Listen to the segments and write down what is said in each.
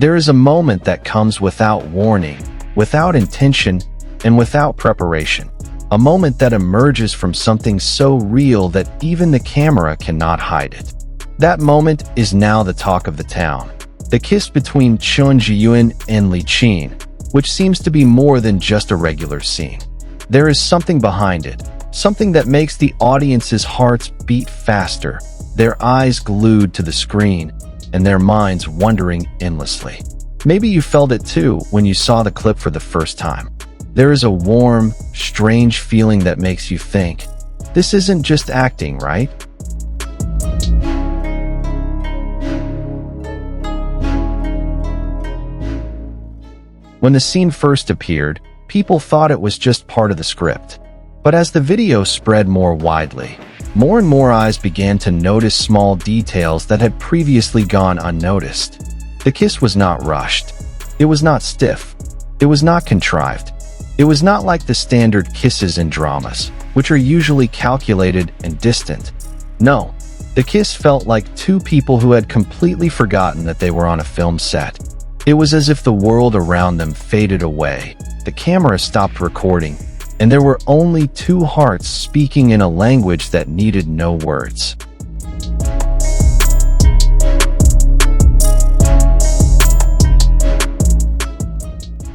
There is a moment that comes without warning, without intention, and without preparation. A moment that emerges from something so real that even the camera cannot hide it. That moment is now the talk of the town. The kiss between Chen Zheyuan and Li Qin, which seems to be more than just a regular scene. There is something behind it, something that makes the audience's hearts beat faster, their eyes glued to the screen, and their minds wandering endlessly. Maybe you felt it too when you saw the clip for the first time. There is a warm, strange feeling that makes you think, this isn't just acting, right? When the scene first appeared, people thought it was just part of the script. But as the video spread more widely, more and more eyes began to notice small details that had previously gone unnoticed. The kiss was not rushed. It was not stiff. It was not contrived. It was not like the standard kisses in dramas, which are usually calculated and distant. No, the kiss felt like two people who had completely forgotten that they were on a film set. It was as if the world around them faded away, the camera stopped recording, and there were only two hearts speaking in a language that needed no words.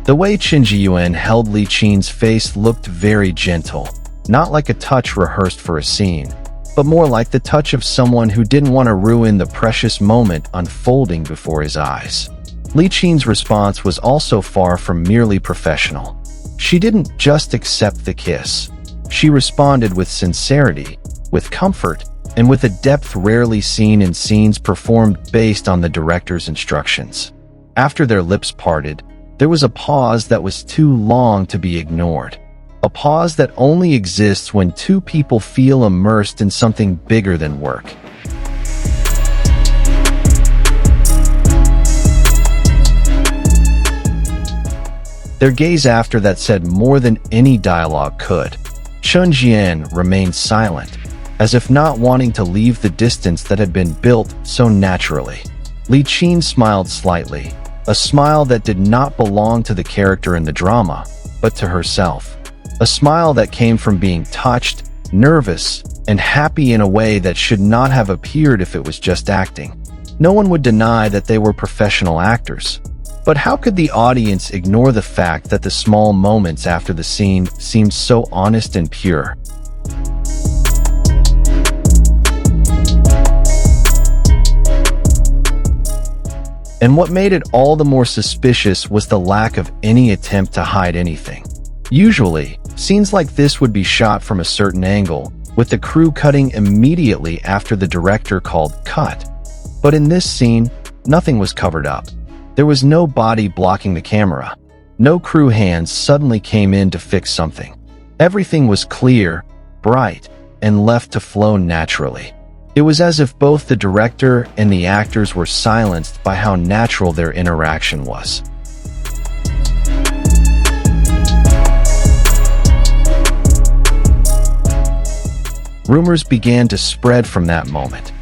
The way Chen Zheyuan held Li Qin's face looked very gentle, not like a touch rehearsed for a scene, but more like the touch of someone who didn't want to ruin the precious moment unfolding before his eyes. Li Qin's response was also far from merely professional. She didn't just accept the kiss. She responded with sincerity, with comfort, and with a depth rarely seen in scenes performed based on the director's instructions. After their lips parted, there was a pause that was too long to be ignored. A pause that only exists when two people feel immersed in something bigger than work. Their gaze after that said more than any dialogue could. Chen Zheyuan remained silent, as if not wanting to leave the distance that had been built so naturally. Li Qin smiled slightly, a smile that did not belong to the character in the drama, but to herself. A smile that came from being touched, nervous, and happy in a way that should not have appeared if it was just acting. No one would deny that they were professional actors. But how could the audience ignore the fact that the small moments after the scene seemed so honest and pure? And what made it all the more suspicious was the lack of any attempt to hide anything. Usually, scenes like this would be shot from a certain angle, with the crew cutting immediately after the director called cut. But in this scene, nothing was covered up. There was no body blocking the camera. No crew hands suddenly came in to fix something. Everything was clear, bright, and left to flow naturally. It was as if both the director and the actors were silenced by how natural their interaction was. Rumors began to spread from that moment.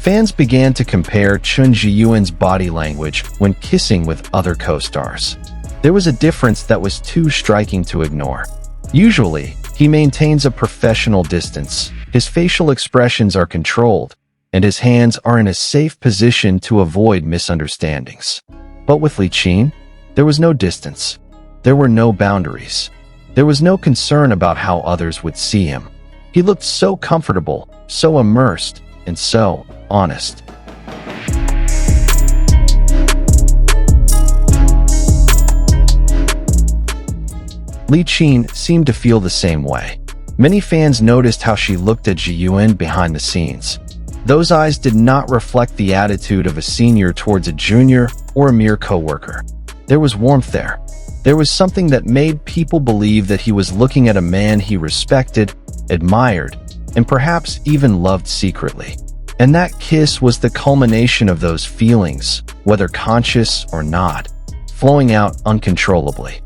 Fans began to compare Chen Zheyuan's body language when kissing with other co-stars. There was a difference that was too striking to ignore. Usually, he maintains a professional distance, his facial expressions are controlled, and his hands are in a safe position to avoid misunderstandings. But with Li Qin, there was no distance. There were no boundaries. There was no concern about how others would see him. He looked so comfortable, so immersed, and so honest. Li Qin seemed to feel the same way. Many fans noticed how she looked at Zheyuan behind the scenes. Those eyes did not reflect the attitude of a senior towards a junior or a mere coworker. There was warmth there. There was something that made people believe that he was looking at a man he respected, admired, and perhaps even loved secretly. And that kiss was the culmination of those feelings, whether conscious or not, flowing out uncontrollably.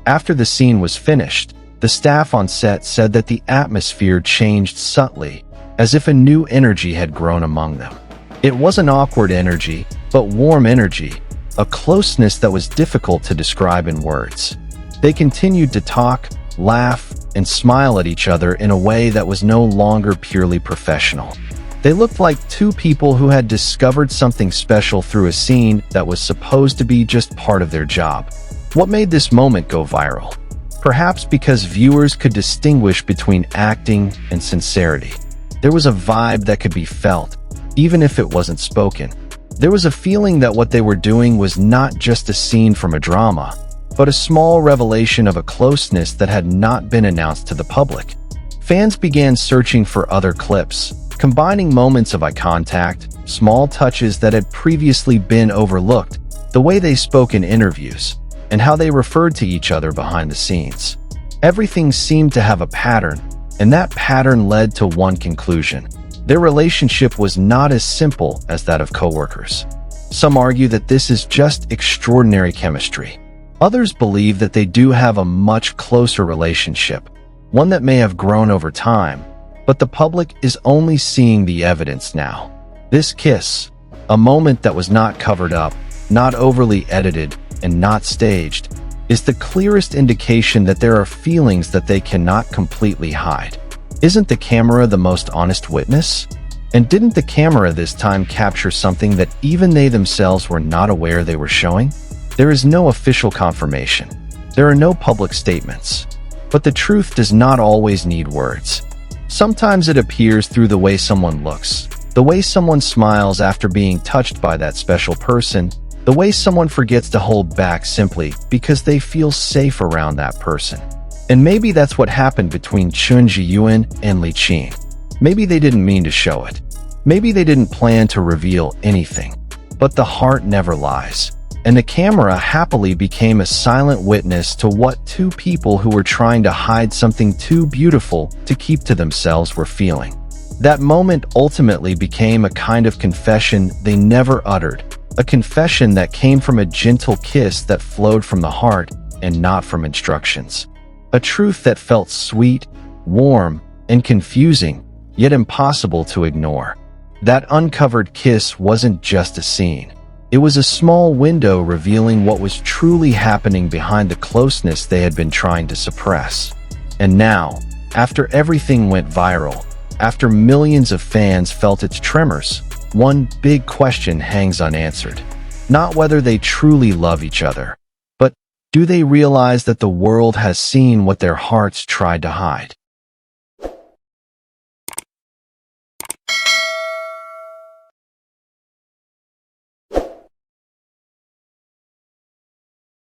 After the scene was finished, The staff on set said that the atmosphere changed subtly, as if a new energy had grown among them. It wasn't awkward energy, but warm energy, a closeness that was difficult to describe in words. They continued to talk, laugh, and smile at each other in a way that was no longer purely professional. They looked like two people who had discovered something special through a scene that was supposed to be just part of their job. What made this moment go viral? Perhaps because viewers could distinguish between acting and sincerity. There was a vibe that could be felt, even if it wasn't spoken. There was a feeling that what they were doing was not just a scene from a drama, but a small revelation of a closeness that had not been announced to the public. Fans began searching for other clips, combining moments of eye contact, small touches that had previously been overlooked, the way they spoke in interviews, and how they referred to each other behind the scenes. Everything seemed to have a pattern, and that pattern led to one conclusion. Their relationship was not as simple as that of coworkers. Some argue that this is just extraordinary chemistry. Others believe that they do have a much closer relationship, one that may have grown over time, but the public is only seeing the evidence now. This kiss, a moment that was not covered up, not overly edited, and not staged, is the clearest indication that there are feelings that they cannot completely hide. Isn't the camera the most honest witness? And didn't the camera this time capture something that even they themselves were not aware they were showing? There is no official confirmation. There are no public statements. But the truth does not always need words. Sometimes it appears through the way someone looks, the way someone smiles after being touched by that special person, the way someone forgets to hold back simply because they feel safe around that person. And maybe that's what happened between Chen Zheyuan and Li Qin. Maybe they didn't mean to show it. Maybe they didn't plan to reveal anything. But the heart never lies. And the camera happily became a silent witness to what two people who were trying to hide something too beautiful to keep to themselves were feeling. That moment ultimately became a kind of confession they never uttered, a confession that came from a gentle kiss that flowed from the heart and not from instructions. A truth that felt sweet, warm, and confusing, yet impossible to ignore. That uncovered kiss wasn't just a scene. It was a small window revealing what was truly happening behind the closeness they had been trying to suppress. And now, after everything went viral, after millions of fans felt its tremors, one big question hangs unanswered. Not whether they truly love each other, but do they realize that the world has seen what their hearts tried to hide?